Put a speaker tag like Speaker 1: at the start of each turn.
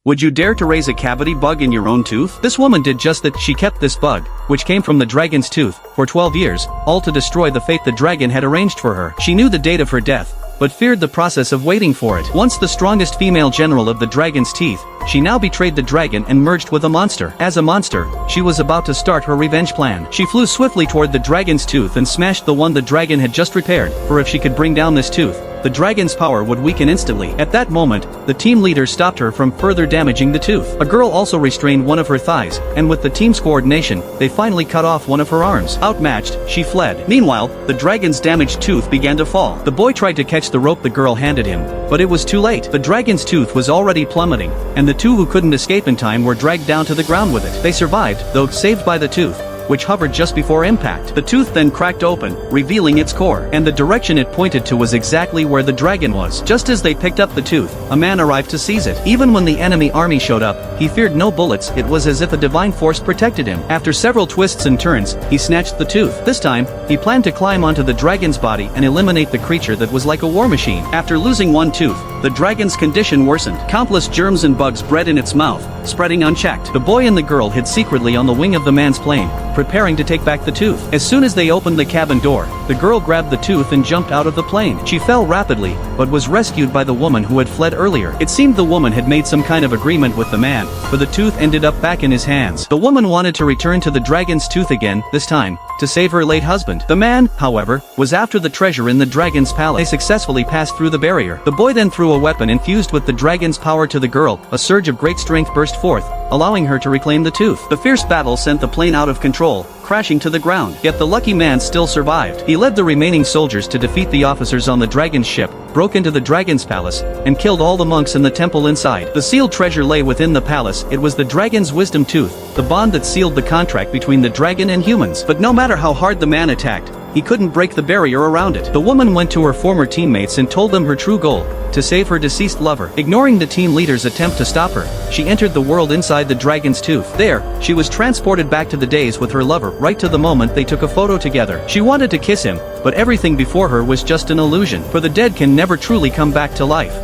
Speaker 1: Would you dare to raise a cavity bug in your own tooth? This woman did just that. She kept this bug, which came from the dragon's tooth, for 12 years, all to destroy the fate the dragon had arranged for her. She knew the date of her death, but feared the process of waiting for it. Once the strongest female general of the dragon's teeth, she now betrayed the dragon and merged with a monster. As a monster, she was about to start her revenge plan. She flew swiftly toward the dragon's tooth and smashed the one the dragon had just repaired, for if she could bring down this tooth, the dragon's power would weaken instantly. At that moment, the team leader stopped her from further damaging the tooth. A girl also restrained one of her thighs, and with the team's coordination, they finally cut off one of her arms. Outmatched, she fled. Meanwhile, the dragon's damaged tooth began to fall. The boy tried to catch the rope the girl handed him, but it was too late. The dragon's tooth was already plummeting, and the two who couldn't escape in time were dragged down to the ground with it. They survived, though saved by the tooth, which hovered just before impact. The tooth then cracked open, revealing its core, and the direction it pointed to was exactly where the dragon was. Just as they picked up the tooth, a man arrived to seize it. Even when the enemy army showed up, he feared no bullets. It was as if a divine force protected him. After several twists and turns, he snatched the tooth. This time, he planned to climb onto the dragon's body and eliminate the creature that was like a war machine. After losing one tooth, the dragon's condition worsened. Countless germs and bugs bred in its mouth, spreading unchecked. The boy and the girl hid secretly on the wing of the man's plane, preparing to take back the tooth. As soon as they opened the cabin door, the girl grabbed the tooth and jumped out of the plane. She fell rapidly, but was rescued by the woman who had fled earlier. It seemed the woman had made some kind of agreement with the man, for the tooth ended up back in his hands. The woman wanted to return to the dragon's tooth again, this time, to save her late husband. The man, however, was after the treasure in the dragon's palace. They successfully passed through the barrier. The boy then threw a weapon infused with the dragon's power to the girl. A surge of great strength burst forth, allowing her to reclaim the tooth. The fierce battle sent the plane out of control, crashing to the ground. Yet the lucky man still survived. He led the remaining soldiers to defeat the officers on the dragon's ship, broke into the dragon's palace, and killed all the monks in the temple inside. The sealed treasure lay within the palace. It was the dragon's wisdom tooth, the bond that sealed the contract between the dragon and humans. But no matter how hard the man attacked, he couldn't break the barrier around it. The woman went to her former teammates and told them her true goal: to save her deceased lover. Ignoring the team leader's attempt to stop her, she entered the world inside the dragon's tooth. There, she was transported back to the days with her lover, right to the moment they took a photo together. She wanted to kiss him, but everything before her was just an illusion, for the dead can never truly come back to life.